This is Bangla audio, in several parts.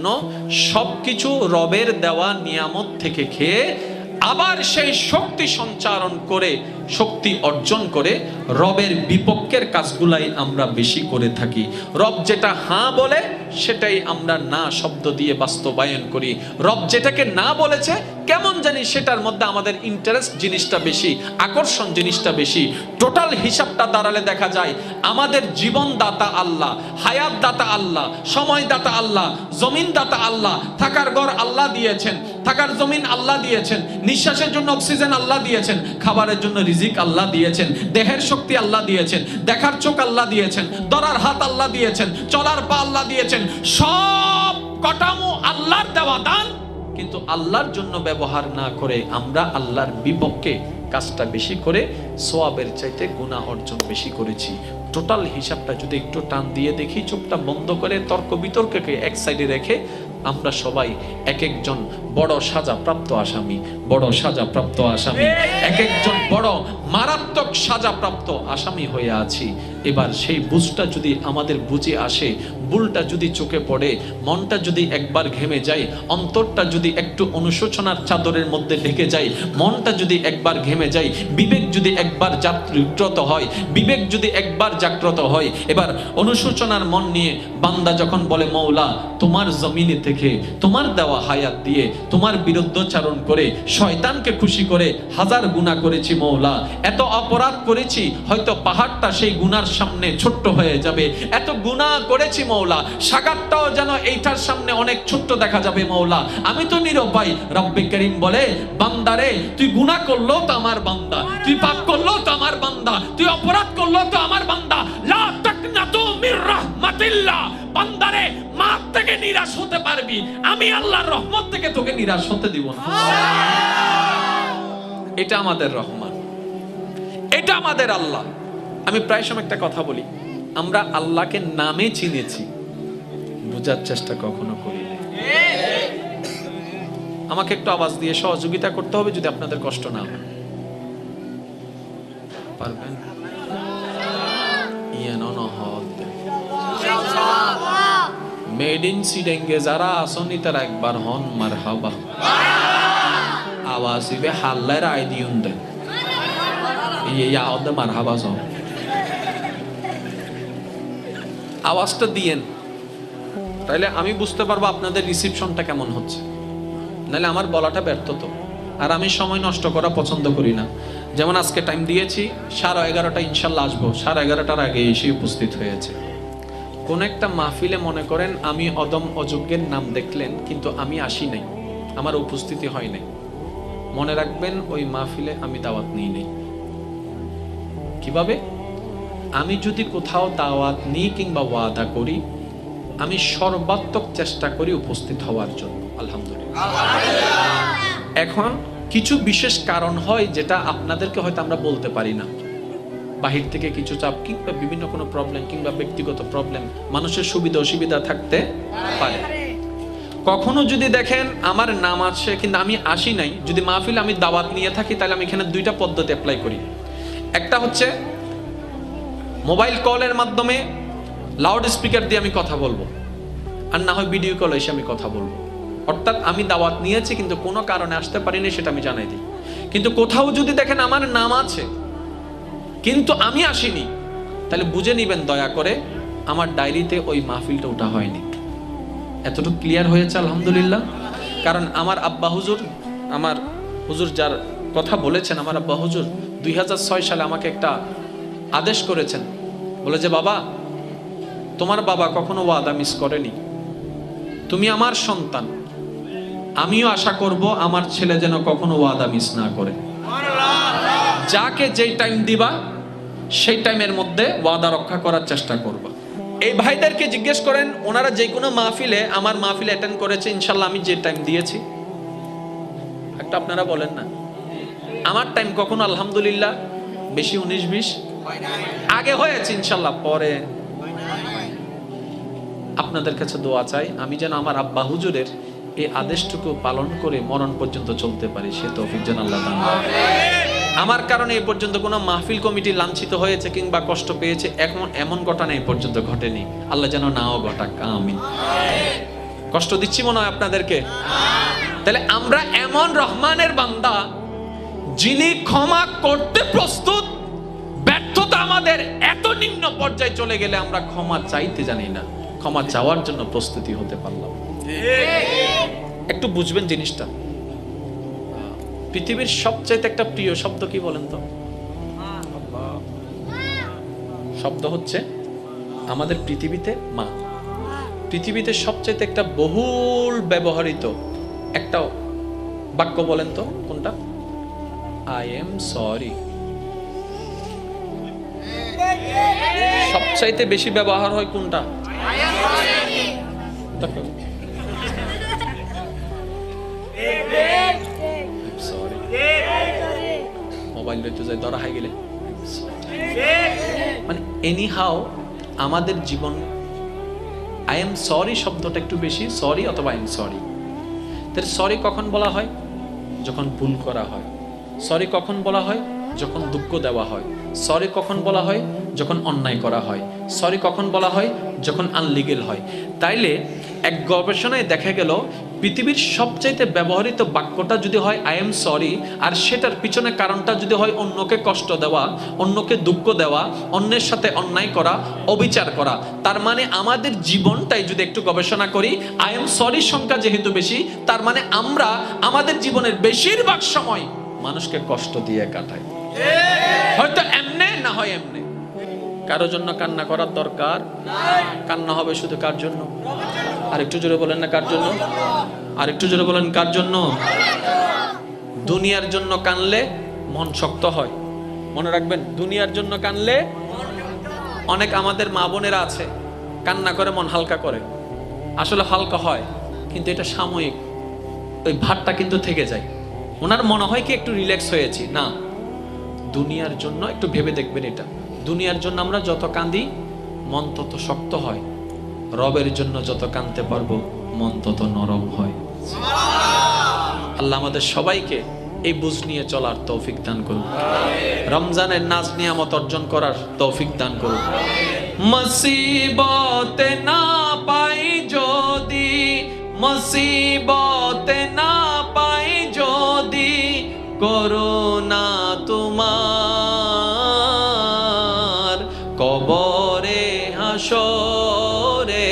জন্য সবকিছু রবের দেওয়া নিয়ামত থেকে খেয়ে আবার সেই শক্তি সঞ্চারণ করে, শক্তি অর্জন করে রবের বিপক্ষের কাজগুলাই আমরা বেশি করে থাকি। রব যেটা হ্যাঁ বলে সেটাই আমরা না শব্দ দিয়ে বাস্তবায়ন করি। রব যেটাকে না বলেছে কেমন জানি সেটার মধ্যে আমাদের ইন্টারেস্ট জিনিসটা বেশি, আকর্ষণ জিনিসটা বেশি। টোটাল হিসাবটা দাঁড়ালে দেখা যায় আমাদের জীবন দাতা আল্লাহ, হায়াত দাতা আল্লাহ, সময় দাতা আল্লাহ, জমিন দাতা আল্লাহ, থাকার ঘর আল্লাহ দিয়েছেন, থাকার জমিন আল্লাহ দিয়েছেন, নিঃশ্বাসের জন্য অক্সিজেন আল্লাহ দিয়েছেন, খাবারের জন্য রিজিক আল্লাহ দিয়েছেন, দেহের শক্তি আল্লাহ দিয়েছেন, দেখার চোখ আল্লাহ দিয়েছেন, ধরার হাত আল্লাহ দিয়েছেন, চলার পা আল্লাহ দিয়েছেন। সব কটামো আল্লাহর দেওয়া দান, কিন্তু আল্লাহর জন্য ব্যবহার না করে আমরা আল্লাহর বিপক্ষে কাজটা বেশি করে সওয়াবের চাইতে গুনাহ অর্জন বেশি করেছি। টোটাল হিসাবটা যদি একটু টান দিয়ে দেখি, চোখটা বন্ধ করে তর্ক বিতর্ককে এক সাইডে রেখে আমরা সবাই এক একজন বড় সাজাপ্রাপ্ত আসামি, বড় সাজাপ্রাপ্ত আসামি, এক একজন বড় মারাত্মক সাজাপ্রাপ্ত আসামি হয়ে আছি। এবার সেই বুঝটা যদি আমাদের বুঝে আসে, ভুলটা যদি চোখে পড়ে, মনটা যদি একবার ঘেমে যায়, অন্তরটা যদি একটু অনুশোচনার চাদরের মধ্যে ঢেকে যায়, মনটা যদি একবার ঘেমে যায়, বিবেক যদি একবার জাগ্রত হয়, বিবেক যদি একবার জাগ্রত হয়, এবার অনুশোচনার মন নিয়ে বান্দা যখন বলে মওলা তোমার জমিনে থেকে তোমার দেওয়া হায়াত দিয়ে তোমার বিরুদ্ধচারণ করে শয়তানকে খুশি করে হাজার গুনাহ করেছি মওলা, এত অপরাধ করেছি হয়তো পাহাড়টা সেই গুনার সামনে ছোট্ট হয়ে যাবে, এত গুনাহ করেছি মওলা সাগরটাও যেন এইটার সামনে অনেক ছোট্ট দেখা যাবে মওলা, আমি তো নিরুপায়। রব্বে করিম বলে বান্দারে তুই গুনাহ করলো তো আমার বান্দা, তুই পাপ করলো তো আমার বান্দা, তুই অপরাধ করলো তো আমার বান্দা, লা তাকনাতু মির রাহমাতিল্লাহ, বান্দারে মাফ থেকে নিরাশ হতে পারবি, আমি আল্লাহর রহমত থেকে তোকে নিরাশ হতে দিব না। এটা আমাদের রহমান, এটা আমাদের আল্লাহ। আমি প্রায় সময় একটা কথা বলি, আমরা আল্লাহকে নামে চিনেছি, বুঝার চেষ্টা কখনো করি না। আমাকে একটু আওয়াজ দিয়ে সহযোগিতা করতে হবে যদি আপনাদের কষ্ট না হয়, পারবেন? মেড ইন সিডেঙ্গে যারা আসনি তারা একবার হন মারহাবা, আওয়াজ দিবে হাল্লার আই দিউন দেন ইয়াদ মারহাবা সব আওয়াজটা দিয়েন, তাইলে আমি বুঝতে পারবো আপনাদের রিসিপশনটা কেমন হচ্ছে, নাহলে আমার বলাটা ব্যর্থ তো। আর আমি সময় নষ্ট করা পছন্দ করি না। যেমন আজকে টাইম দিয়েছি 11:30 ইনশাল্লাহ আসবো, 11:30টার আগে এসে উপস্থিত হয়েছে। কোন একটা মাহফিলে মনে করেন আমি অদম অযোগ্যের নাম দেখলেন কিন্তু আমি আসি নাই, আমার উপস্থিতি হয় নাই, মনে রাখবেন ওই মাহফিলে আমি দাওয়াত নিই নাই। কিভাবে? আমি যদি কোথাও দাওয়াত নিই কিংবা ওয়াদা করি, আমি সর্বাত্মক চেষ্টা করি উপস্থিত হওয়ার জন্য, আলহামদুলিল্লাহ। এখন কিছু বিশেষ কারণ হয় যেটা আপনাদেরকে হয়তো আমরা বলতে পারি না, বাহির থেকে কিছু চাপ কিংবা বিভিন্ন কোনো প্রবলেম কিংবা ব্যক্তিগত প্রবলেম, মানুষের সুবিধা অসুবিধা থাকতে পারে। কখনো যদি দেখেন আমার নাম আছে কিন্তু আমি আসি নাই, যদি মাহফিল আমি দাওয়াত নিয়ে থাকি, তাহলে আমি এখানে দুইটা পদ্ধতি অ্যাপ্লাই করি। একটা হচ্ছে মোবাইল কলের মাধ্যমে লাউড স্পিকার দিয়ে আমি কথা বলবো, আর না হয় ভিডিও কল এসে আমি কথা বলবো। অর্থাৎ আমি দাওয়াত নিয়েছি কিন্তু কোনো কারণে আসতে পারিনি, সেটা আমি জানাই দিই। কিন্তু কোথাও যদি দেখেন আমার নাম আছে কিন্তু আমি আসিনি, তাহলে বুঝে নিবেন দয়া করে আমার ডায়েরিতে ওই মাহফিলটা ওঠা হয়নি। এতটুকু ক্লিয়ার হয়েছে আলহামদুলিল্লাহ। কারণ আমার আব্বা হুজুর, আমার হুজুর যার কথা বলেছেন, আমার আব্বা হুজুর 2006 সালে আমাকে একটা আদেশ করেছেন, বলে যে বাবা তোমার বাবা কখনো ওয়াদা মিস করেনি, তুমি আমার সন্তান, আমিও আশা করব আমার ছেলে যেন কখনো ওয়াদা মিস না করে। যাকে যেই টাইম দিবা সেই টাইমের মধ্যে ওয়াদা রক্ষা করার চেষ্টা করবা। এই ভাইদেরকে জিজ্ঞেস করেন, ওনারা যে কোনো মাহফিলে আমার মাহফিলে অ্যাটেন্ড করেছে, ইনশাল্লাহ আমি যে টাইম দিয়েছি, একটা আপনারা বলেন না আমার টাইম কখনো আলহামদুলিল্লাহ বেশি 19-20 আগে হয়েছে, ইনশাল্লাহ পরে। আপনাদের কাছে দোয়া চাই আমি যেন আমার আব্বা হুজুরের এই আদেশটুকু পালন করে মরণ পর্যন্ত চলতে পারি, সে তৌফিক যেন আল্লাহ দান করেন। আমার কারণে এই পর্যন্ত কোনো মাহফিল কমিটি লাঞ্ছিত হয়েছে কিংবা কষ্ট পেয়েছে এমন ঘটনা এই পর্যন্ত ঘটেনি, আল্লাহ যেন নাও ঘটাক, আমিন। কষ্ট দিচ্ছি মনে হয় আপনাদেরকে? তাহলে আমরা এমন রহমানের বান্দা যিনি ক্ষমা করতে প্রস্তুত, ব্যর্থতা আমাদের এত নিম্ন পর্যায়ে চলে গেলে আমরা ক্ষমা চাইতে জানি না, ক্ষমা চাওয়ার জন্য প্রস্তুতি হতে পারলাম। একটু বুঝবেন জিনিসটা। পৃথিবীর সবচাইতে একটা প্রিয় শব্দ কি বলেন তো? শব্দ হচ্ছে আমাদের পৃথিবীতে মা। পৃথিবীতে সবচাইতে একটা বহুল ব্যবহৃত একটা বাক্য বলেন তো কোনটা? I am sorry. সবচাইতে বেশি ব্যবহার হয় কোনটা? মোবাইল লইতে যাই ধরা হয়ে গেলে মানে এনি হাউ আমাদের জীবন আই এম সরি শব্দটা একটু বেশি, সরি অথবা আই এম সরি। তাহলে সরি কখন বলা হয়? যখন ভুল করা হয়। সরি কখন বলা হয়? যখন দুঃখ দেওয়া হয়। সরি কখন বলা হয়? যখন অন্যায় করা হয়। সরি কখন বলা হয়? যখন আনলিগেল হয়। তাইলে এক গবেষণায় দেখা গেল পৃথিবীর সবচাইতে ব্যবহৃত বাক্যটা যদি হয় আই এম সরি, আর সেটার পিছনে কারণটা যদি হয় অন্যকে কষ্ট দেওয়া, অন্যকে দুঃখ দেওয়া, অন্যের সাথে অন্যায় করা, অবিচার করা, তার মানে আমাদের জীবনটাই যদি একটু গবেষণা করি, আই এম সরি সংখ্যা যেহেতু বেশি, তার মানে আমরা আমাদের জীবনের বেশিরভাগ সময় মানুষকে কষ্ট দিয়ে কাটাই। হয়তো এমনে না হয় এমনে। কারোর জন্য কান্না করার দরকার কান্না হবে শুধু কার জন্য? আর একটু জোরে বলেন না কার জন্য? আর একটু জোরে বলেন কার জন্য? দুনিয়ার জন্য কানলে মন শক্ত হয়। মনে রাখবেন, দুনিয়ার জন্য কানলে, অনেক আমাদের মা বোনেরা আছে কান্না করে মন হালকা করে, আসলে হালকা হয় কিন্তু এটা সাময়িক, ওই ভারটা কিন্তু থেকে যায়। ওনার মনে হয় কি একটু রিল্যাক্স হয়েছি, না, দুনিয়ার জন্য একটু ভেবে দেখবেন এটা। দুনিয়ার জন্য আমরা যত কাঁদি মন তত শক্ত হয়, রবের জন্য যত কাঁদতে পারবো মন তত নরম হয়। আল্লাহ আমাদের সবাইকে এই বুঝ নিয়ে চলার তৌফিক দান করুন। রমজানের নাজ নিয়ামত অর্জন করার তৌফিক দান করুন। মুসিবতে না পাই যদি, মুসিবতে না পাই যদি, করুণা তোমার কবরে হাসরে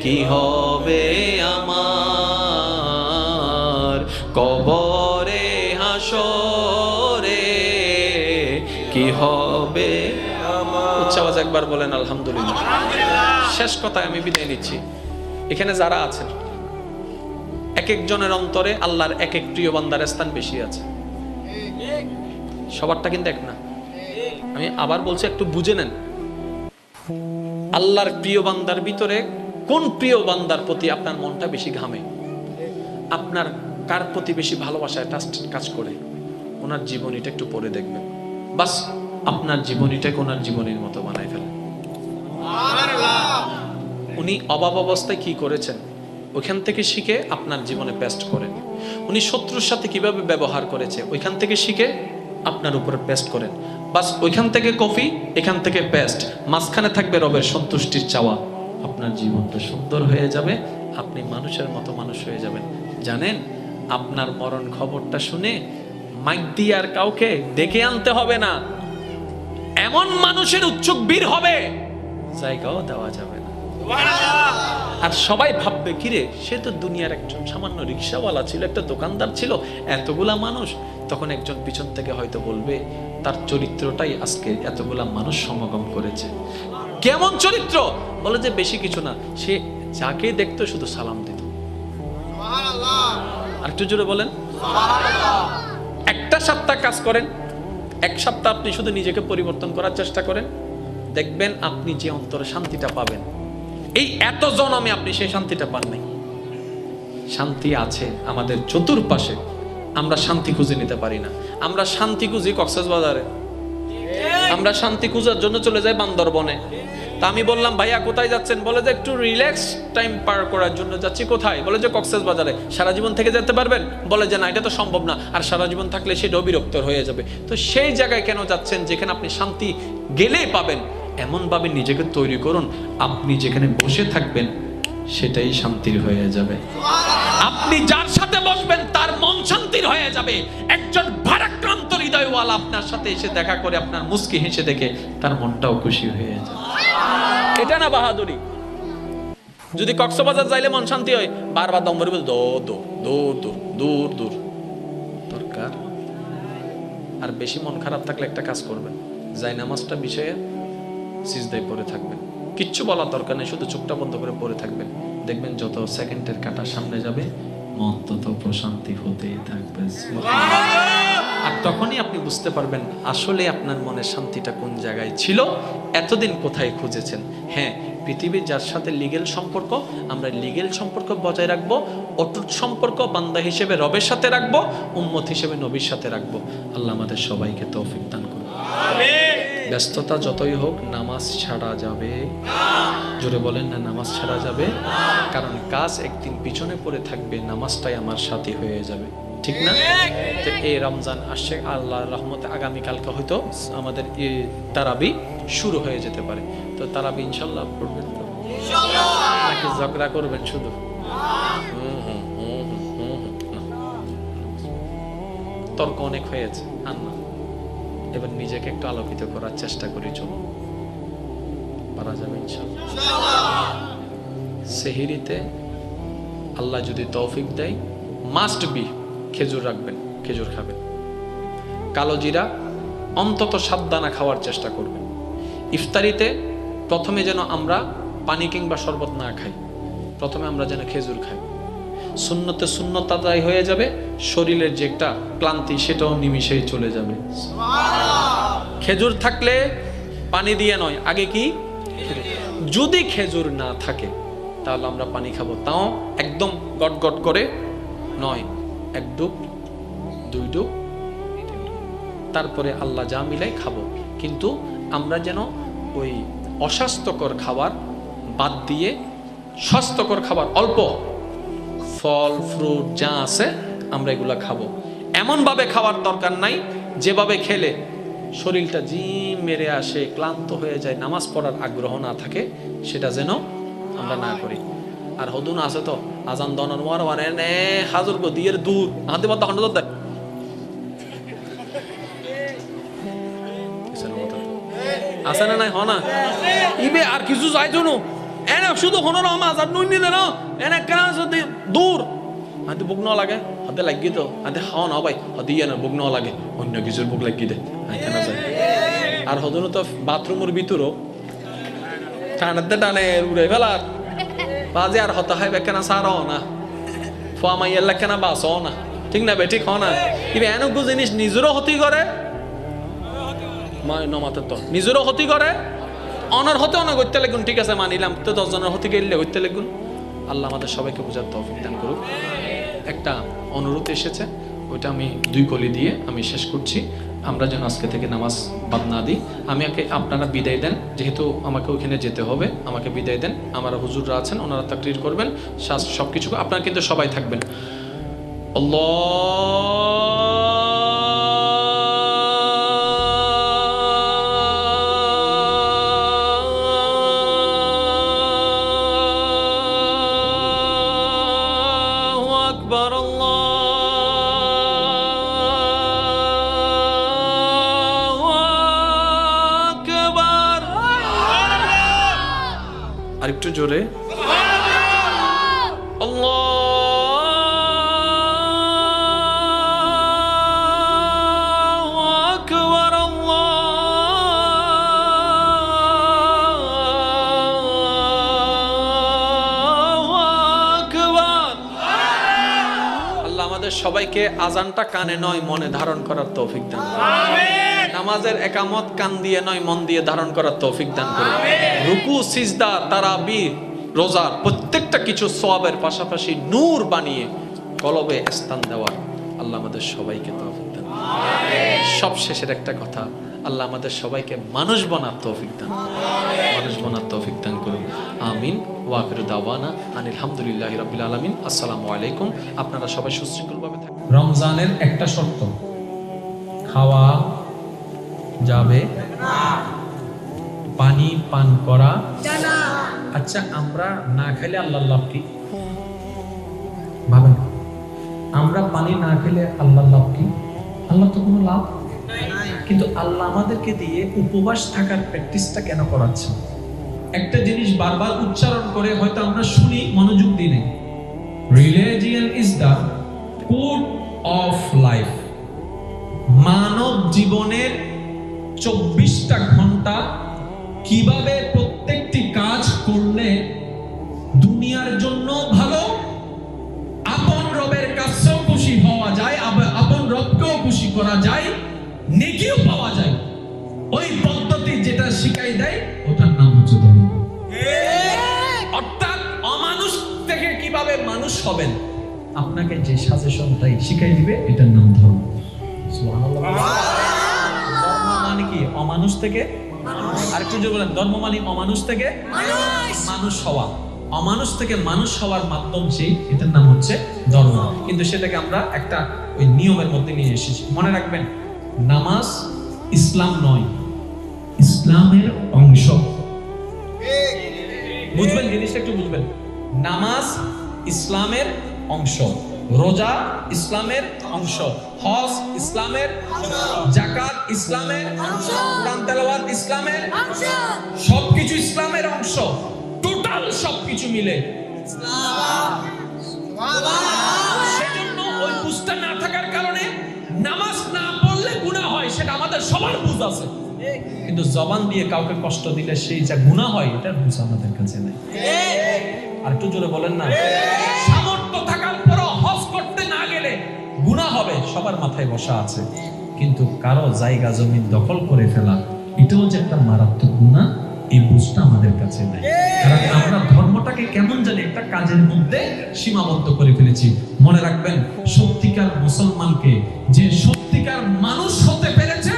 কি হবে আমার, কবরে হাসরে কি হবে আমার। উচ্চ আওয়াজে একবার বলেন আলহামদুলিল্লাহ। শেষ কথায় আমি বিদায় নিচ্ছি। এখানে যারা আছেন এক একজনের অন্তরে আল্লাহর এক এক প্রিয় বান্দার স্থান বেশি আছে, সবারটা কিন্তু এক না। আমি আবার বলছি, একটু বুঝে নেন। আল্লাহর প্রিয় বান্দার ভিতরে কোন প্রিয় বান্দার প্রতি আপনার মনটা বেশি ঘামে, আপনার কার প্রতি বেশি ভালোবাসায় কাজ করে, ওনার জীবনীটা একটু পড়ে দেখবেন। বাস আপনার জীবনীটাকে ওনার জীবনীর মতো বানাই ফেলেন। উনি অভাব অবস্থায় কি করেছেন ওইখান থেকে শিখে আপনার জীবনে পেস্ট করেন। উনি শত্রুর সাথে কিভাবে ব্যবহার করেছে ওইখান থেকে শিখে আপনার উপরে পেস্ট করেন। বাস ওইখান থেকে কফি, এখান থেকে পেস্ট, মাঝখানে থাকবে রবের সন্তুষ্টির চাওয়া। আপনার জীবনটা সুন্দর হয়ে যাবে, আপনি মানুষের মতো মানুষ হয়ে যাবেন। জানেন, আপনার মরণ খবরটা শুনে মাইক দিয়ে আর কাউকে ডেকে আনতে হবে না, এমন মানুষের উচ্চক বীর হবে জায়গাও দেওয়া যাবে না। আর সবাই ভাববে, কিরে সে তো দুনিয়ার একজন সামান্য রিক্সাওয়ালা ছিল, একটা দোকানদার ছিল, এতগুলা মানুষ। তখন একজন পিছন থেকে হয়তো বলবে, তার চরিত্রটাই আজকে এতগুলা মানুষ সমাগম করেছে। কেমন চরিত্র? বলে যে বেশি কিছু না, সে যাকে দেখতো শুধু সালাম দিত। আর একটু জোরে বলেন। একটা সপ্তাহ কাজ করেন, এক সপ্তাহ আপনি শুধু নিজেকে পরিবর্তন করার চেষ্টা করেন, দেখবেন আপনি যে অন্তরে শান্তিটা পাবেন, এই এত জন্মে আপনি সেই শান্তিটা পান নাই। শান্তি আছে আমাদের চতুর্পাশে, আমরা শান্তি খুঁজে নিতে পারি না। আমরা শান্তি খুঁজি কক্সবাজারে, আমরা শান্তি খুঁজার জন্য চলে যাই বান্দরবনে। তা আমি বললাম, ভাইয়া কোথায় যাচ্ছেন? বলে যে একটু রিল্যাক্স টাইম পার করার জন্য যাচ্ছি। কোথায়? বলে যে কক্সবাজারে। সারা জীবন থেকে যেতে পারবেন? বলে যে না, এটা তো সম্ভব না, আর সারা জীবন থাকলে সেটাও বিরক্ত হয়ে যাবে। তো সেই জায়গায় কেন যাচ্ছেন যেখানে আপনি শান্তি গেলেই পাবেন? এমন ভাবে নিজেকে তৈরি করুন, আপনি যেখানে বসে থাকবেন সেটাই শান্তির হয়ে যাবে। আপনি যার সাথে বসবেন তার মন শান্তির হয়ে যাবে। একজন ভারাক্রান্ত হৃদয়ওয়ালা আপনার সাথে এসে দেখা করে আপনার মুস্কি হেসে দেখে তার মনটাও খুশি হয়ে যাবে। এটা না বাহাদুরি। যদি কক্সবাজার যাইলে মন শান্তি হয়, বারবার দম ভরে দূর দূর দূর দূর দূর দূর দরকার। আর বেশি মন খারাপ থাকলে একটা কাজ করবেন, যাই নামাজটা বিষয়ে সিজদায় পড়ে থাকবেন, কিচ্ছু বলার দরকার নেই, শুধু চোখটা বন্ধ করে পড়ে থাকবেন। দেখবেন যত সেকেন্ডের কাটা সামনে যাবে মন তত প্রশান্তি হতেই থাকবে। আর তখনই আপনি বুঝতে পারবেন আসলে আপনার মনের শান্তিটা কোন জায়গায় ছিল, এতদিন কোথায় খুঁজেছেন। হ্যাঁ, পৃথিবীর যার সাথে লিগেল সম্পর্ক, আমরা লিগেল সম্পর্ক বজায় রাখবো, অটুট সম্পর্ক বান্দা হিসেবে রবের সাথে রাখবো, উম্মত হিসেবে নবীর সাথে রাখবো। আল্লাহ আমাদের সবাইকে তৌফিক দান করুন। ব্যস্ততা যতই হোক নামাজ ছাড়া যাবে, জোরে বলেন না, নামাজ ছাড়া যাবে। কারণ কাজ একদিন পিছনে পড়ে থাকবে, নামাজটাই আমার সাথী হয়ে যাবে, ঠিক না? তো এই রমজান আসছে, আল্লাহর রহমতে আগামীকালকে হয়তো আমাদের এই তারাবি শুরু হয়ে যেতে পারে। তো তারাবি ইনশাল্লাহ পড়বেন তো, নাকি ঝগড়া করবেন শুধু? তর্ক অনেক হয়েছে, আর না, এবার নিজেকে একটু আলোকিত করার চেষ্টা করি, চলো পারা যাবে ইনশাআল্লাহ। সেহরিতে আল্লাহ যদি তৌফিক দেয়, মাস্ট বি খেজুর রাখবেন, খেজুর খাবেন। কালো জিরা অন্তত 7 দানা খাওয়ার চেষ্টা করবেন। ইফতারিতে প্রথমে যেন আমরা পানি কিংবা শরবত না খাই, প্রথমে আমরা যেন খেজুর খাই। সুন্নতে সুন্নত আদায় হয়ে যাবে, শরীরের যে একটা ক্লান্তি সেটাও নিমিশেই চলে যাবে। খেজুর থাকলে পানি দিয়ে নয়, আগে কি? যদি খেজুর না থাকে তাহলে আমরা পানি খাবো, তাও একদম গট গট করে নয়, 1 ডুব 2 ডুব, তারপরে আল্লাহ যা মিলাই খাবো। কিন্তু আমরা যেন ওই অস্বাস্থ্যকর খাবার বাদ দিয়ে স্বাস্থ্যকর খাবার, অল্প ফল ফ্রুট যা আছে আমরা এগুলা খাবো। এমনভাবে খাওয়ার দরকার নাই যেভাবে খেলে শরীরটা জিম মেরে আসে, ক্লান্ত হয়ে যায়, নামাজ পড়ার আগ্রহ না থাকে, সেটা যেন আমরা না করি। আর হদুন আছে তো আজান দনর মার মানে নে হাজুর গো দিয়ে দূর হাতে বাদ খন্ড দেয় আছে না নাই হনা ইবে আর কিছু যাই জন্য এনে শুধু হনর আজান নুন নিলে না এনে কেন যদি দূর হাতে বুক না লাগে, হাতে লাগি তো হাতে খাওয়া না ভাই, হাতে ইয়ে না বুক না লাগে, অন্য কিছুর বুক লাগি দে কেনা যায়। আর হদুন তো বাথরুমের ভিতরও টানাতে টানে উড়ে ফেলার বাজে, আর হতে হয় বেকেনা সারও না, ফোয়া মাইয়ের লেখেনা বাসও না, ঠিক না? বেঠিক হ না, ইবে এনকু জিনিস নিজেরও ক্ষতি করে, নমাতে তো নিজেরও ক্ষতি করে, অনার হতে অনা করতে লাগুন, ঠিক আছে মানিলাম, তো 10 জনের ক্ষতি গেলে করতে লাগুন। আল্লাহ আমাদের সবাইকে বোঝার তৌফিক দান করুক। একটা অনুরোধ এসেছে, ওইটা আমি 2 কলি দিয়ে আমি শেষ করছি। আমরা যেন আজকে থেকে নামাজ বাদ না দিই। আপনারা বিদায় দেন, যেহেতু আমাকে ওইখানে যেতে হবে, আমাকে বিদায় দেন। আমার হুজুররা আছেন, ওনারা তাকরির করবেন, সবকিছু আপনারা কিন্তু সবাই থাকবেন। আল্লাহু আকবার, আরেকটু জোরে আল্লাহু আকবার, আল্লাহু আকবার। আল্লাহ আমাদের সবাইকে আজানটা কানে নয় মনে ধারণ করার তৌফিক দান করুন। নামাজের একামত কান দিয়ে নয় মন দিয়ে ধারণ করার তৌফিক দান করুন। রুকু সিজদা তারাবি রোজার প্রত্যেকটা কিছু সওয়াবের পাশাপাশি নূর বানিয়ে কলবে স্থান দেওয়ার আল্লাহ আমাদের সবাইকে তৌফিক দান করুন। সব শেষের একটা কথা, আল্লাহ আমাদের সবাইকে মানুষ বানার তৌফিক দান করুন, মানুষ বানার তৌফিক দান করুন। আমিন। ওয়া আখিরু দাওয়ানা আনিল হামদুলিল্লাহি রাব্বিল আলামিন। আসসালামু আলাইকুম। আপনারা সবাই সুশৃঙ্খলভাবে থাকুন। রমজানের একটা শর্ত, খাওয়া যাবে না, পানি পান করা যাবে না, আচ্ছা আমরা না খেলে আল্লাহর লাভ কি? ভাবেন, আমরা পানি না খেলে আল্লাহর লাভ কি? আল্লাহ তো কোনো লাভ, কিন্তু আল্লাহ আমাদেরকে দিয়ে উপবাস থাকার প্র্যাকটিসটা কেন করাচ্ছে? একটা জিনিস বারবার উচ্চারণ করে হয়তো আমরা শুনি, মনোযোগ দিই নাই। Religion is the code of life. মানব জীবনের 24টা ঘন্টা কিভাবে প্রত্যেকটি কাজ করলে দুনিয়ার জন্য ভালো, আপন রবের কাছেও খুশি হওয়া যায়, আপন রবকেও খুশি করা যায়, নেকিও পাওয়া যায়, ওই পদ্ধতি যেটা শিখাই দেয় ওটার নাম হচ্ছে ধর্ম। অর্থাৎ অমানুষ থেকে কিভাবে মানুষ হবেন আপনাকে যে সাজেশনটাই শিখাই দিবে এটার নাম ধর্ম। সুবহানাল্লাহ। ধর্ম মানে কি? অমানুষ থেকে আরেকটু জোরে বলেন, ধর্ম মানে অমানুষ থেকে মানুষ হওয়া। অমানুষ থেকে মানুষ হওয়ার মাধ্যম সেই, এটার নাম হচ্ছে ধর্ম। কিন্তু সেটাকে আমরা একটা ওই নিয়মের মধ্যে নিয়ে এসেছি। মনে রাখবেন, নামাজ ইসলাম নয়, ইসলামের অংশ। বুঝবেন জিনিসটা, একটু বুঝবেন। নামাজ ইসলামের অংশ, রোজা ইসলামের অংশ, হজ ইসলামের অংশ, যাকাত ইসলামের অংশ, কোরআন তেলাওয়াত ইসলামের অংশ, সবকিছু ইসলামের অংশ। টোটাল সবকিছু মিলে ইসলাম। সেজন্য ওই বুঝটা না থাকার কারণে নামাজ না পড়লে গুনাহ হয়, সেটা আমাদের সবার বুঝ আছে, কিন্তু জবান দিয়ে কাউকে কষ্ট দিলে সেই যা গুনাহ হয় এটার বুঝ আমাদের কাছে নাই। আর একটু জোরে বলেন না। সামর্থ্য থাকার পরও হজ করতে না গেলে গুনাহ হবে, সবার মাথায় বসা আছে, কিন্তু কারো জায়গা জমি দখল করে ফেলা এটাও যে একটা মারাত্মক গুনাহ, এই বুঝটা আমাদের কাছে নাই। কারণ আমরা ধর্মটাকে কেমন জানি একটা কাজের মধ্যে সীমাবদ্ধ করে ফেলেছি। মনে রাখবেন, সত্যিকার মুসলমানকে যে সত্যিকার মানুষ হতে পেরেছে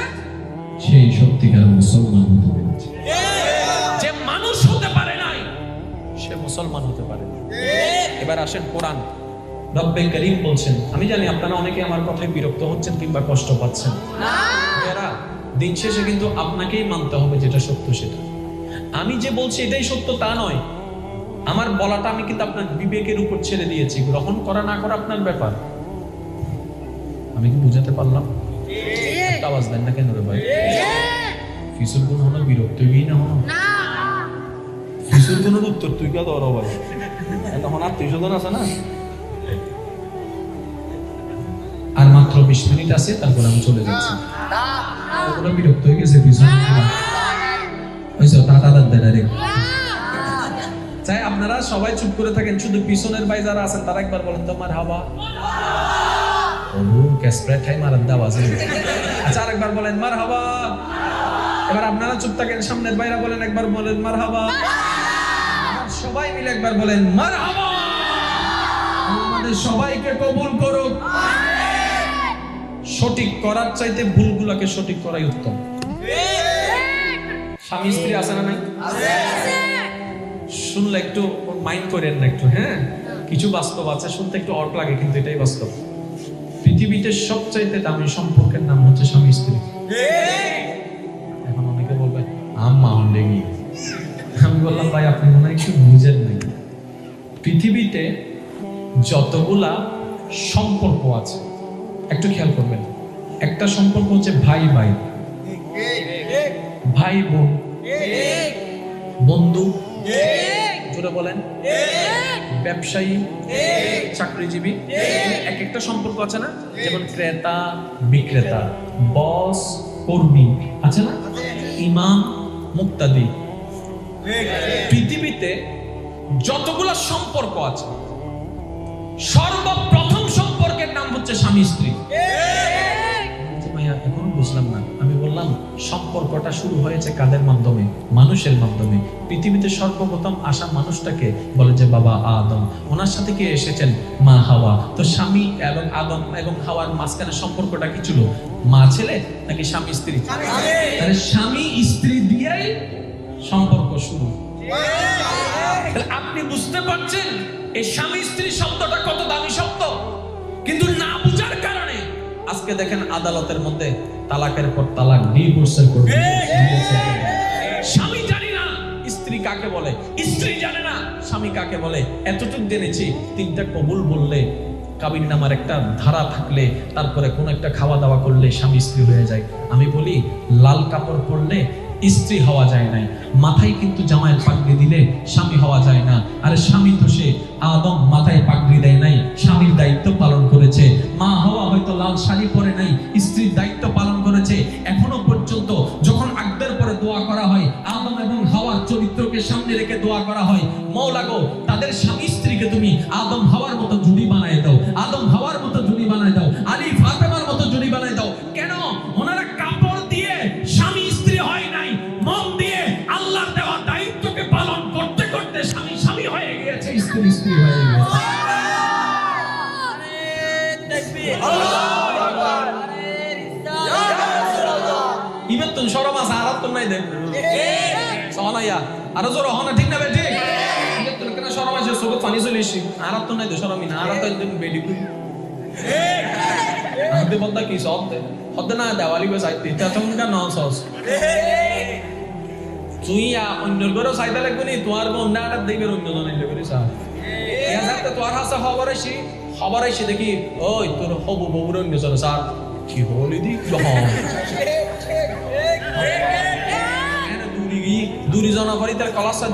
সেই সত্যিকার মুসলমান হতে পেরেছে। যে মানুষ হতে পারে নাই সে মুসলমান হতে পারে। এবার আসেন কোরআন। রব্বে করিম বলছেন, আমি জানি আপনারা অনেকে আমার কথায় বিরক্ত হচ্ছেন কিংবা কষ্ট পাচ্ছেন, দিন শেষে কিন্তু আপনাকেই মানতে হবে যেটা সত্য সেটা। আমি যে বলছি এটাই সত্য তা নয়, আমার বলাটা আমি কিন্তু আপনার বিবেকের উপর ছেড়ে দিয়েছি, গ্রহণ করা না করা আপনার ব্যাপার। আমি কি বুঝাতে পারলাম? আওয়াজ দেন না কেন রে ভাই? ফিসুল কোন হলো, বিরক্ত হই না হলো ফিসুল কোন উত্তর তুই কে দাও ভাই? তখন আত্মীয়স্বজন আছে না। আর মাত্র 20 মিনিট আছে, তারপর আমি চলে যাচ্ছি। ওরা বিরক্ত হয়ে গেছে, ফিসুল চাই আপনারা সবাই চুপ করে থাকেন, শুধু পিছনের ভাই যারা আছেন তারা একবার বলেন তো মারহাবা। আচ্ছা, আরেকবার বলেন মারহাবা। এবার আপনারা চুপ থাকেন, সামনের ভাইরা বলেন, একবার বলেন মারহাবা। সবাই মিলে একবার বলেন মারহাবা। আমাদের সবাইকে কবুল করুক। সঠিক করার চাইতে ভুলগুলোকে সঠিক করাই উত্তম। স্বামী স্ত্রী আছে না নাই? শুনলে একটু মাইন্ড করেন না একটু, হ্যাঁ? কিছু বাস্তব আছে, শুনতে একটু অড লাগে, কিন্তু এটাই বাস্তব। পৃথিবীতে সবচাইতে দামি সম্পর্কের নাম হচ্ছে স্বামী স্ত্রী। এখন অনেকে বলবে আম্মা হন্ডেগি। আমি বললাম ভাই, আপনি মনে হয় একটু বুঝেন নাই। পৃথিবীতে যতগুলা সম্পর্ক আছে একটু খেয়াল করবেন। একটা সম্পর্ক হচ্ছে ভাই ভাই, ভাই বোন, বন্ধু, জোরে বলেন, ব্যবসায়ী, চাকরিজীবী, এক একটা সম্পর্ক আছে না? যেমন ক্রেতা বিক্রেতা, বস কর্মী, আছে না? ইমাম মুক্তাদি। পৃথিবীতে যতগুলো সম্পর্ক আছে, সর্বপ্রথম সম্পর্কের নাম হচ্ছে স্বামী স্ত্রী। ভাইয়া এখন বুঝলাম না। আমি বললাম সম্পর্কটা শুরু হয়েছে কাদের মাধ্যমে? মানুষের মাধ্যমে। পৃথিবীতে সর্বপ্রথম আসা মানুষটাকে বলে যে বাবা আদম, ওনার সাথে কে এসেছেন? মা হাওয়া। তো স্বামী এবং আদম এবং হাওয়ার মাঝখানে সম্পর্কটা কি ছিল? মা ছেলে নাকি স্বামী স্ত্রী? তাহলে স্বামী স্ত্রী দিয়েই সম্পর্ক শুরু। আপনি বুঝতে পারছেন এই স্বামী স্ত্রী শব্দটা কত দামি শব্দ, কিন্তু না বুঝার কারণে আজকে দেখেন আদালতের মধ্যে তালাকের পর তালাক, ডিভোর্সের পর স্বামী জানি না স্ত্রী কাকে বলে, স্ত্রী জানে না স্বামী কাকে বলে। এতটুকু জেনেছি, 3টা কবুল বললে, কাবিন নামার একটা ধারা থাকলে, তারপরে কোন একটা খাওয়া দাওয়া করলে স্বামী স্ত্রী হয়ে যায়। আমি বলি লাল কাপড় পরলে স্ত্রী হওয়া যায় না, মাথায় কিন্তু জামায় পাগড়ি দিলে স্বামী হওয়া যায় না। আরে স্বামী তো সে আদম, মাথায় পাগড়ি দেয় নাই, স্বামীর দায়িত্ব পালন করেছে। মা হওয়া হয়তো লাল শাড়ি পরে নাই, স্ত্রীর দায়িত্ব পালন করেছে। এখনো পর্যন্ত যখন আকদের পরে দোয়া করা হয়, আদম এবং হাওয়ার চরিত্রকে সামনে রেখে দোয়া করা হয়, মওলা গো তাদের স্বামী স্ত্রীকে তুমি আদম হাওয়ার মতো জুড়ি বানায় দাও, আদম হাওয়ার মতো জুড়ি বানায় দাও, আলী ফাতেমার মতো জুড়ি বানায় দাও। কেন? ওনারা কাপড় দিয়ে স্বামী স্ত্রী হয় নাই, মন দিয়ে আল্লাহর দেওয়া দায়িত্বকে পালন করতে করতে স্বামী স্বামী হয়ে গিয়েছে, স্ত্রী স্ত্রী হয়ে গিয়েছে। ইবেন তুন শরম আছে, আর তো নাই দেন সোনাইয়া আর জোর হনা, ঠিক না বেটি? ইবেন তুন কেন শরম আছে, সুবত পানি চলিছি, আর তো নাই দে শরমই না, আর তো একদম বেডি কই আদে বলতা কি সব দে হদ না দেওয়ালি গো সাইতে তা তুমি কেন নসস তুইয়া অন্যর ঘরে সাইতে লাগবে নি, তোমার বোন না আর দেবের অন্য জনের লাগবে সা ইয়া যাতে তোর হাসা খবর আইছি দেখি, ওই তোর হবু বউর অন্য জন স্যার কি বলি দি যখন দুরি জনা করি তার কলাসা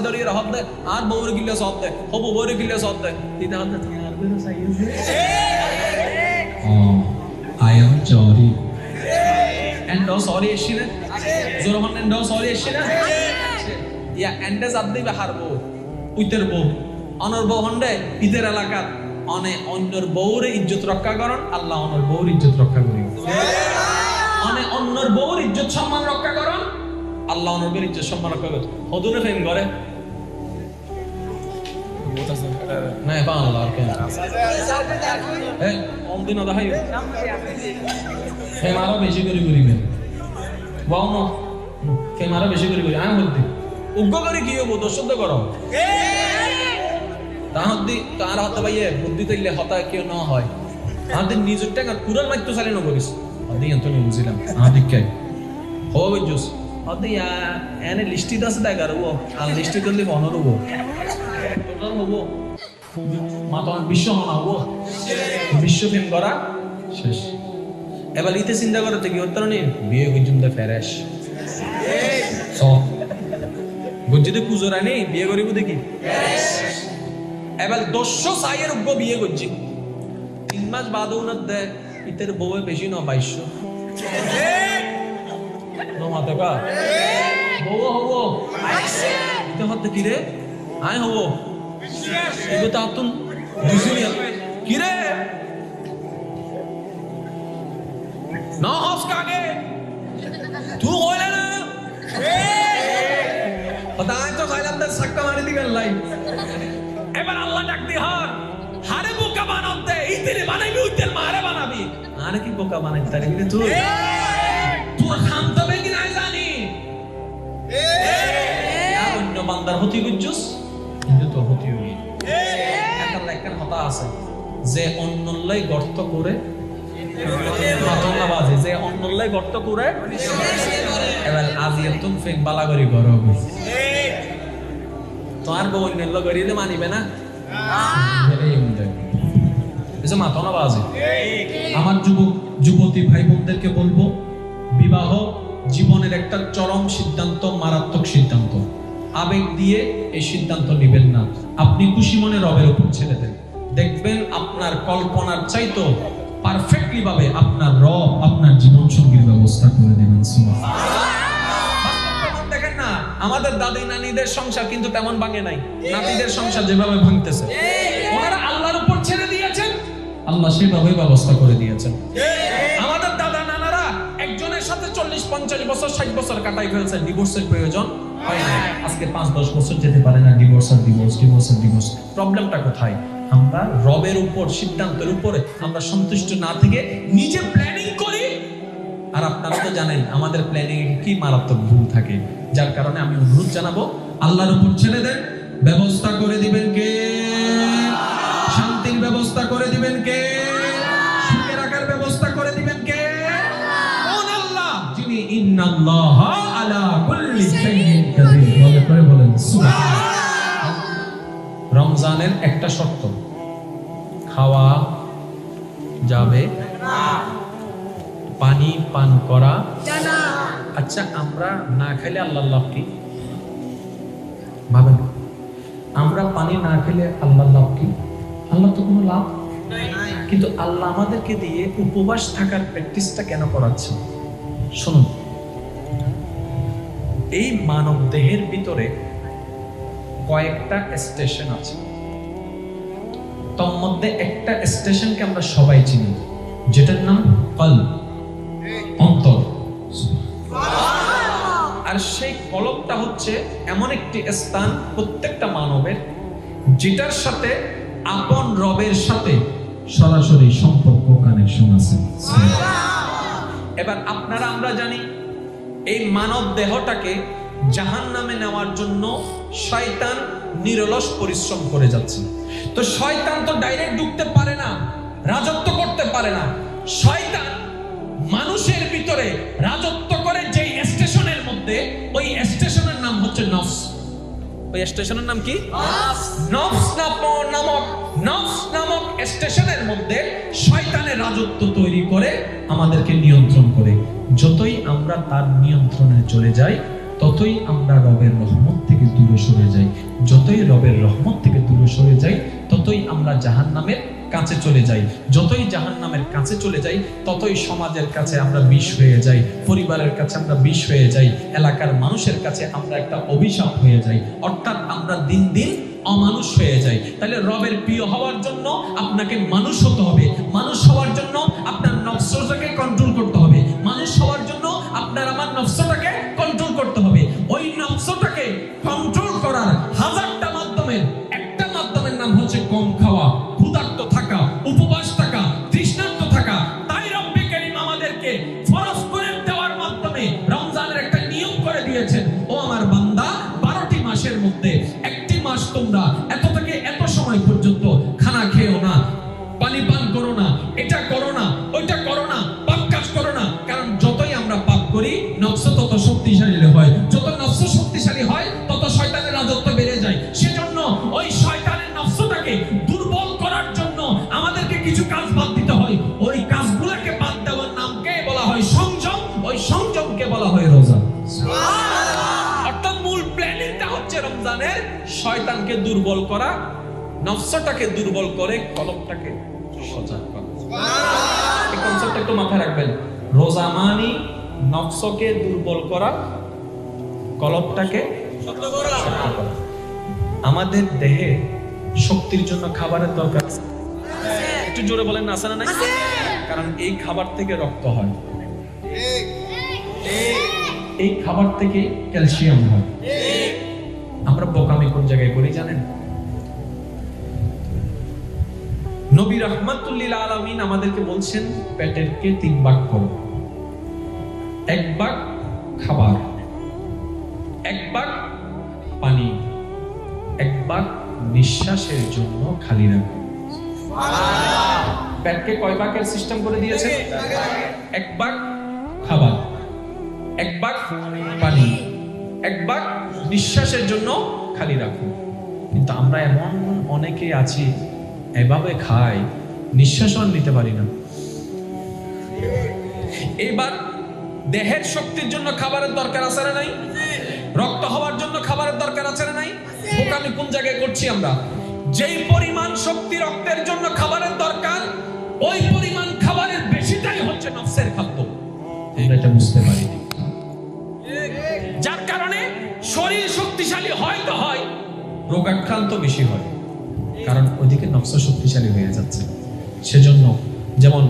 দড়ি হদ দে, আর বউর গিলে সব দে, হবু বউর গিলে সব দে, দিতে হদ দে তোমার ঘরে সাইছে। I am sorry. And no sorry এসিনা জোরমান and no sorry এসিনা ইয়া এন্ডে জাদ্দি বাহারবো উইতের বউ অনর বউ হন্ডে ইদের এলাকা অনে অন্যর বউর ইজ্জত রক্ষা করন, আল্লাহ অনর বউর ইজ্জত রক্ষা করি। অনে অন্যর বউর ইজ্জত সম্মান রক্ষা করন, আল্লাহ অনর বউর ইজ্জত সম্মান রক্ষা করন। হদুনে ফেম করে না বা আল্লাহ আর কেন এই অমদিন আদা হাই হে মারা বেশি করে করিবেন বাও না কে মারা বেশি করে করি আমি বলতে উগ্র করে কি হবো দর্শক করো তাহদি তার হাতে ভাইয়ে বুদ্ধি তৈলে হতা কেউ না হয় আমাদের নিজের টাকা কুরাল মাইতো চালিয়ে করিস আদি এত নিয়ে বুঝিলাম আদি কে হবে জুস আদি এনে লিস্টিত আছে তাই গারবো আর লিস্টি করলে মনে রবো টোটাল হবো মাতন বিশ্ব মনা হবো বিশ্ব ফেম করা শেষ। এবার ইতে চিন্তা করতে কি হতো না বিয়ে গুঞ্জুম দে ফেরেশ সব গুঞ্জিতে পুজো রানি বিয়ে করিব দেখি এবার 200 সাইয়ের উগ্র বিয়ে করছি 3 মাস বাদ উনার দে ইতের বউয়ে বেশি না 2200 নমাতে কা বউ হবো 2200 ইতে হতে কি রে আয় হবো এগো তা তুন দুসুরিয়া কি রে না হস কাগে তু কইলে না পতাই তো সাইলাম দে সাক্কা মারি দিবেন লাই এবার আল্লাহ ডাক দি হারে বোকা বানাতে ইতিরে বানাইবি উইতেল মারে বানাবি আরে কি বোকা বানাইতে তারে বিলে তুই তোর খামতা বেগি নাই জানি অন্য বান্দার হতি গুজুস কিন্তু তোর হতি হই একটা লেখার কথা আছে যে অন্যলাই গর্ত করে মাতন্না বাজে যে অন্যলাই গর্ত করে এবার আজিয়ে তুম ফেক বালা করি করো তোমার বউ অন্য করিলে মানিবে না মাতনা বাজে। আমার যুবতী ভাই বোনদেরকে বলবো বিবাহ জীবনের একটা চরম সিদ্ধান্ত, মারাত্মক সিদ্ধান্ত। আবেগ দিয়ে এই সিদ্ধান্ত নেবেন না, আপনি খুশি মনে রবের উপর ছেড়ে দেন, দেখবেন আপনার কল্পনার চাইতো পারফেক্টলি ভাবে আপনার রব আপনার জীবন সঙ্গীর ব্যবস্থা করে দেবেন। দেখেন না আমাদের দাদি নানিদের সংসার কিন্তু তেমন ভাঙে নাই, নাতিদের সংসার যেভাবে ভাঙতেছে ওনারা আল্লাহর উপর ছেড়ে দিয়েছেন, আল্লাহ সেভাবে ব্যবস্থা করে দিয়েছেন। আমাদের দাদা নানারা একজনের সাথে 40-50 বছর 60 বছর কাটাই ফেলছে, ডিভোর্সের প্রয়োজন হয় না, আজকে 5-10 বছর যেতে পারে না, ডিভোর্স। প্রবলেমটা কোথায়? আমরা রবের উপর সিদ্ধান্তের উপরে আমরা সন্তুষ্ট না থেকে নিজে প্ল্যানিং করি। আর আপনারা তো জানেন আমাদের প্ল্যানিং কি মারাত্মক ভুল থাকে, যার কারণে আমি অনুরোধ জানাবো আল্লাহর উপর ছেড়ে দেন। ব্যবস্থা করে দিবেন কে? শান্তির ব্যবস্থা করে দিবেন কে? সুখে রাখার ব্যবস্থা করে দিবেন কে? কোন আল্লাহ? যিনি ইন্নাল্লাহা আলা কুল্লি শাইইন কাদির। রমজানের একটা শর্ত, খাওয়া যাবে না, পানি পান করা যাবে না। আচ্ছা, আমরা না খেলে আল্লাহর লাভ কি? ভাবেন, আমরা পানি না খেলে আল্লাহর লাভ কি? আল্লাহ তো কোনো লাভ নাই। কিন্তু আল্লাহ আমাদেরকে দিয়ে উপবাস থাকার প্র্যাকটিসটা কেন করাচ্ছে? শুনুন, এই মানব দেহের ভিতরে কয়েকটা স্টেশন আছে, তার মধ্যে একটা স্টেশনকে আমরা সবাই চিনি, যেটার নাম কলব, অন্তর। আর সেই কলবটা হচ্ছে এমন একটি স্থান প্রত্যেকটা মানবের, যেটার সাথে আপন রবের সাথে সরাসরি সম্পর্ক, কানেকশন আছে। এবার আপনারা, আমরা জানি এই মানব দেহটাকে জাহান্নামে নেওয়ার জন্য শয়তান নিরলস পরিশ্রম করে যাচ্ছে। তো শয়তান তো ডাইরেক্ট ঢুকতে পারে না, রাজত্ব করতে পারে না। শয়তান মানুষের ভিতরে রাজত্ব করে যেই স্টেশনের মধ্যে, ওই স্টেশনের নাম হচ্ছে নফস। ওই স্টেশনের নাম কি? নফস নামক স্টেশনের মধ্যে শয়তানের রাজত্ব তৈরি করে আমাদেরকে নিয়ন্ত্রণ করে। যতই আমরা তার নিয়ন্ত্রণে চলে যাই, ততই আমরা রবের রহমত থেকে দূরে সরে যাই। যতই রবের রহমত থেকে দূরে সরে যাই, ততই আমরা জাহান্নামের কাছে চলে যাই। যতই জাহান্নামের কাছে চলে যাই, ততই সমাজের কাছে আমরা বিষ হয়ে যাই, পরিবারের কাছে আমরা বিষ হয়ে যাই, এলাকার মানুষের কাছে আমরা একটা অভিশাপ হয়ে যাই। অর্থাৎ আমরা দিন দিন অমানুষ হয়ে যাই। তাহলে রবের প্রিয় হওয়ার জন্য আপনাকে মানুষ হতে হবে। মানুষ হওয়ার জন্য আপনার নফসটাকে কন্ট্রোল করতে হবে। মানুষ হওয়ার জন্য আপনার আমার নফসটাকে কন্ট্রোল করতে হবে। ওই নফসটাকে কন্ট্রোল করার হাজারটা মাধ্যমের একটা মাধ্যমের নাম হচ্ছে কম খাওয়া, ক্ষুধার্ত থাকা, উপবাস থাকা, তৃষ্ণার্ত থাকা। তাই রব্বে কারীম আমাদেরকে ফরজ করে দেওয়ার মাধ্যমে রমজানের একটা নিয়ম করে দিয়েছেন। ও আমার বান্দা, 12টি মাসের মধ্যে একটি মাস তোমরা এত থেকে এত সময় পর্যন্ত খানা খেও না, পানি পান করো না, এটা করো না, ওইটা করো না, পাপ কাজ করো না। কারণ যতই আমরা পাপ করি, নফস তত শক্তিশালী হয়। যত নফস শক্তিশালী হয়, তত শয়তানের রাজত্ব বেড়ে যায়। সেজন্য ওই শয়তানের নফসটাকে দুর্বল করার জন্য আমাদেরকে কিছু কাজ বাদ দিতে হয়। ওই কাজগুলোকে বাদ দেওয়ার নামকে বলা হয় সংযম। ওই সংযমকে বলা হয় রোজা। অর্থাৎ মূল প্ল্যানিংটা হচ্ছে রমজানের শয়তানকে দুর্বল করা, নফসটাকে দুর্বল করে কলবটাকে সজাগ করা। এই কনসেপ্টটা একটু মাথায় রাখবেন। রোজা মানে নফসকে দুর্বল করা, কলবটাকে শক্ত করা। আমাদের দেহে শক্তির জন্য খাবারের দরকার আছে। একটু জোরে বলেন না, আছে না নাই? কারণ এই খাবার থেকে রক্ত হয়, এই খাবার থেকে ক্যালসিয়াম হয়। আমরা বোকামি কোন জায়গায় করি জানেন? নবী রাহমাতুল্লিল আলামিন আমাদেরকে বলছেন, পেটেরকে 3 ভাগ করো। 1 ভাগ খাবার, 1 ভাগ পানি, 1 ভাগ নিঃশ্বাসের জন্য খালি রাখো। পেটকে কয় ভাগের সিস্টেম করে দিয়েছে? 1 ভাগ খাবার, 1 ভাগ পানি, 1 ভাগ নিঃশ্বাসের জন্য খালি রাখো। কিন্তু আমরা এমন অনেকে আছি, এভাবে খাই, নিঃশ্বাসও নিতে পারি না। এইবার দেহের শক্তির জন্য খাবারের দরকার আছে না নাই? রক্ত হওয়ার জন্য খাবারের দরকার আছে না নাই? বোকামি কোন জায়গায় করছি আমরা? যেই পরিমাণ শক্তি রক্তের জন্য খাবারের দরকার, ওই পরিমাণ খাবারের বেশিটাই হচ্ছে নফসের খাদ্য। আমরা এটা বুঝতে পারি, যার কারণে শরীর শক্তিশালী হয় তো হয়, রোগাক্রান্ত বেশি হয়, কারণ ওইদিকে নফস শক্তিশালী হয়ে যাচ্ছে। সেজন্য যেমন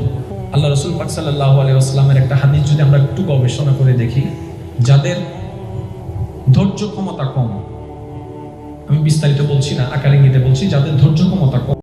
আল্লাহ রাসূল পাক সাল্লাল্লাহু আলাইহি ওয়াসাল্লামের একটা হাদিস যদি আমরা একটু গবেষণা করে দেখি, যাদের ধৈর্য ক্ষমতা কম, আমি বিস্তারিত বলছি না, আকার ইঙ্গিতে বলছি, যাদের ধৈর্য ক্ষমতা কম